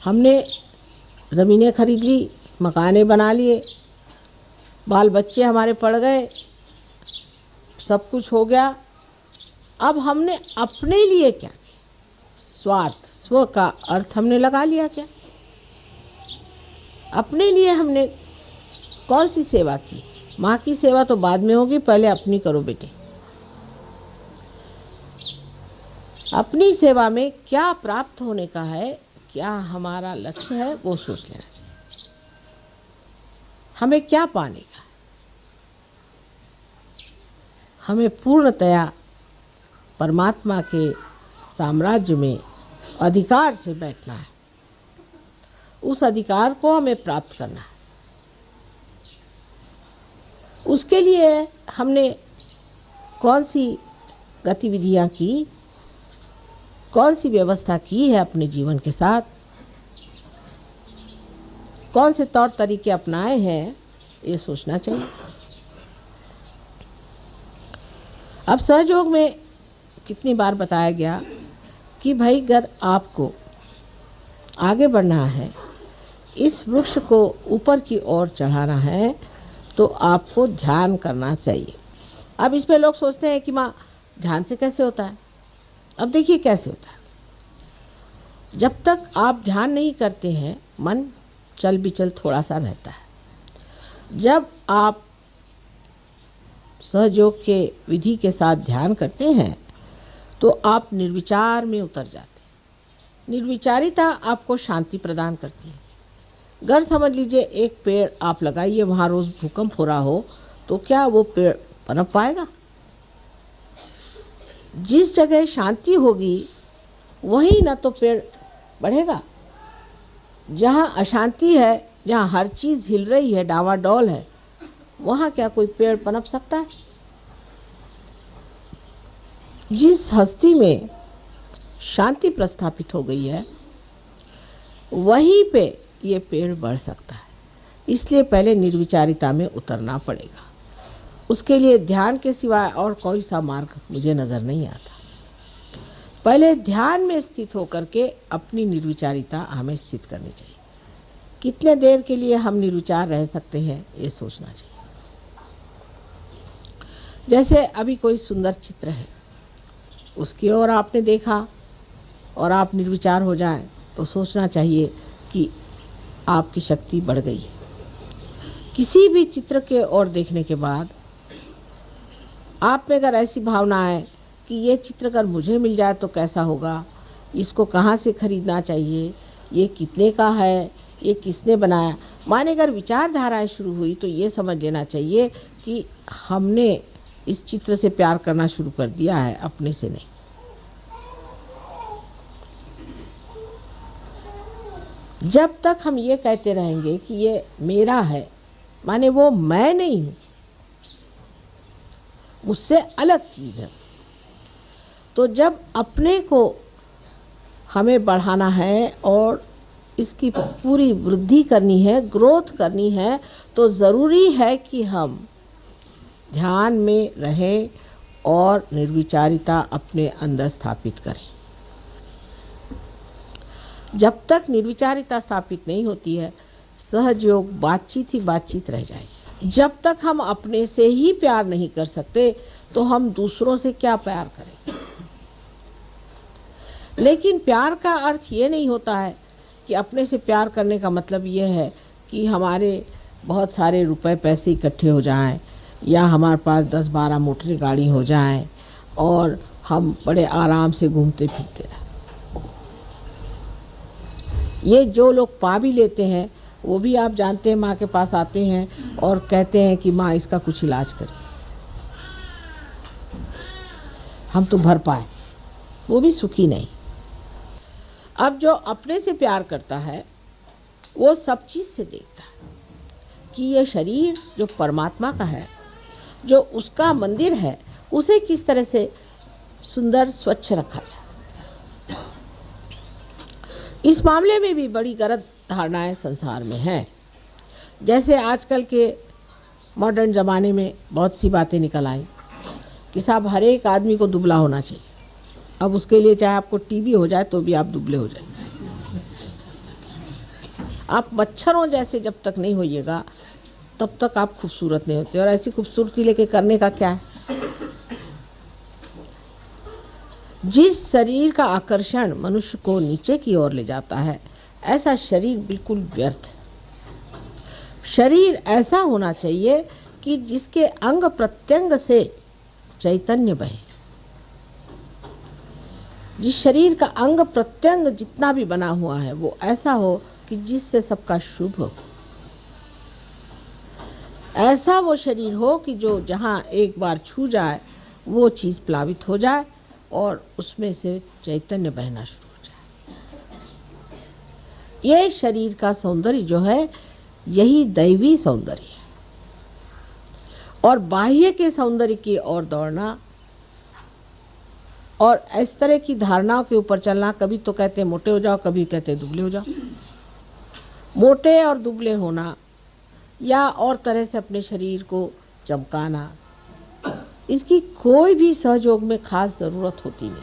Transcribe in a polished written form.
हमने ज़मीनें खरीद ली, मकाने बना लिए, बाल बच्चे हमारे पढ़ गए, सब कुछ हो गया। अब हमने अपने लिए क्या किया? स्वार्थ, स्व का अर्थ हमने लगा लिया क्या? अपने लिए हमने कौन सी सेवा की? माँ की सेवा तो बाद में होगी, पहले अपनी करो बेटे। अपनी सेवा में क्या प्राप्त होने का है, क्या हमारा लक्ष्य है, वो सोच लेना चाहिए। हमें क्या पाने का है? हमें पूर्णतया परमात्मा के साम्राज्य में अधिकार से बैठना है। उस अधिकार को हमें प्राप्त करना है। उसके लिए हमने कौन सी गतिविधियां की, कौन सी व्यवस्था की है अपने जीवन के साथ, कौन से तौर तरीके अपनाए हैं, ये सोचना चाहिए। अब सहयोग में कितनी बार बताया गया कि भाई अगर आपको आगे बढ़ना है, इस वृक्ष को ऊपर की ओर चढ़ाना है, तो आपको ध्यान करना चाहिए। अब इसमें लोग सोचते हैं कि माँ ध्यान से कैसे होता है? अब देखिए कैसे होता है। जब तक आप ध्यान नहीं करते हैं, मन चल बिचल थोड़ा सा रहता है। जब आप सहयोग के विधि के साथ ध्यान करते हैं तो आप निर्विचार में उतर जाते हैं। निर्विचारिता आपको शांति प्रदान करती है। अगर समझ लीजिए एक पेड़ आप लगाइए, वहाँ रोज भूकंप हो रहा हो, तो क्या वो पेड़ पनप पाएगा? जिस जगह शांति होगी वहीं न तो पेड़ बढ़ेगा। जहाँ अशांति है, जहाँ हर चीज हिल रही है, डावाडोल है, वहाँ क्या कोई पेड़ पनप सकता है? जिस हस्ती में शांति प्रस्थापित हो गई है, वहीं पे ये पेड़ बढ़ सकता है। इसलिए पहले निर्विचारिता में उतरना पड़ेगा। उसके लिए ध्यान के सिवाय और कोई सा मार्ग मुझे नजर नहीं आता। पहले ध्यान में स्थित होकर के अपनी निर्विचारिता हमें स्थित करनी चाहिए। कितने देर के लिए हम निर्विचार रह सकते हैं, ये सोचना चाहिए। जैसे अभी कोई सुंदर चित्र है, उसकी ओर आपने देखा और आप निर्विचार हो जाएं, तो सोचना चाहिए कि आपकी शक्ति बढ़ गई है। किसी भी चित्र के ओर देखने के बाद आप में अगर ऐसी भावना है कि ये चित्र अगर मुझे मिल जाए तो कैसा होगा, इसको कहाँ से खरीदना चाहिए, ये कितने का है, ये किसने बनाया, माने अगर विचारधाराएं शुरू हुई, तो ये समझ लेना चाहिए कि हमने इस चित्र से प्यार करना शुरू कर दिया है, अपने से नहीं। जब तक हम ये कहते रहेंगे कि ये मेरा है, माने वो मैं नहीं हूं, मुझसे अलग चीज है। तो जब अपने को हमें बढ़ाना है और इसकी पूरी वृद्धि करनी है, ग्रोथ करनी है, तो ज़रूरी है कि हम ध्यान में रहें और निर्विचारिता अपने अंदर स्थापित करें। जब तक निर्विचारिता स्थापित नहीं होती है, सहयोग बातचीत ही बातचीत रह जाएगी। जब तक हम अपने से ही प्यार नहीं कर सकते, तो हम दूसरों से क्या प्यार करें? लेकिन प्यार का अर्थ ये नहीं होता है कि अपने से प्यार करने का मतलब ये है कि हमारे बहुत सारे रुपए पैसे इकट्ठे हो जाएं, या हमारे पास 10-12 मोटर गाड़ी हो जाएं और हम बड़े आराम से घूमते फिरते रहें। ये जो लोग पा भी लेते हैं, वो भी आप जानते हैं माँ के पास आते हैं और कहते हैं कि माँ इसका कुछ इलाज करें, हम तो भर पाए, वो भी सुखी नहीं। अब जो अपने से प्यार करता है, वो सब चीज से देखता है कि ये शरीर जो परमात्मा का है, जो उसका मंदिर है, उसे किस तरह से सुंदर स्वच्छ रखा जाए। इस मामले में भी बड़ी गलत धारणाएं संसार में हैं। जैसे आजकल के मॉडर्न ज़माने में बहुत सी बातें निकल आई कि साहब हर एक आदमी को दुबला होना चाहिए। अब उसके लिए चाहे आपको टीबी हो जाए तो भी आप दुबले हो जाए। आप मच्छरों जैसे जब तक नहीं होइएगा तब तक आप खूबसूरत नहीं होते। और ऐसी खूबसूरती लेके करने का क्या है? जिस शरीर का आकर्षण मनुष्य को नीचे की ओर ले जाता है, ऐसा शरीर बिल्कुल व्यर्थ है। शरीर ऐसा होना चाहिए कि जिसके अंग प्रत्यंग से चैतन्य बहे। जिस शरीर का अंग प्रत्यंग जितना भी बना हुआ है वो ऐसा हो कि जिससे सबका शुभ हो। ऐसा वो शरीर हो कि जो जहाँ एक बार छू जाए वो चीज़ प्लावित हो जाए और उसमें से चैतन्य बहना शुरू हो जाए। ये शरीर का सौंदर्य जो है यही दैवी सौंदर्य है। और बाह्य के सौंदर्य की ओर दौड़ना और इस तरह की धारणाओं के ऊपर चलना, कभी तो कहते मोटे हो जाओ, कभी कहते दुबले हो जाओ। मोटे और दुबले होना या और तरह से अपने शरीर को चमकाना, इसकी कोई भी सहयोग में खास ज़रूरत होती नहीं।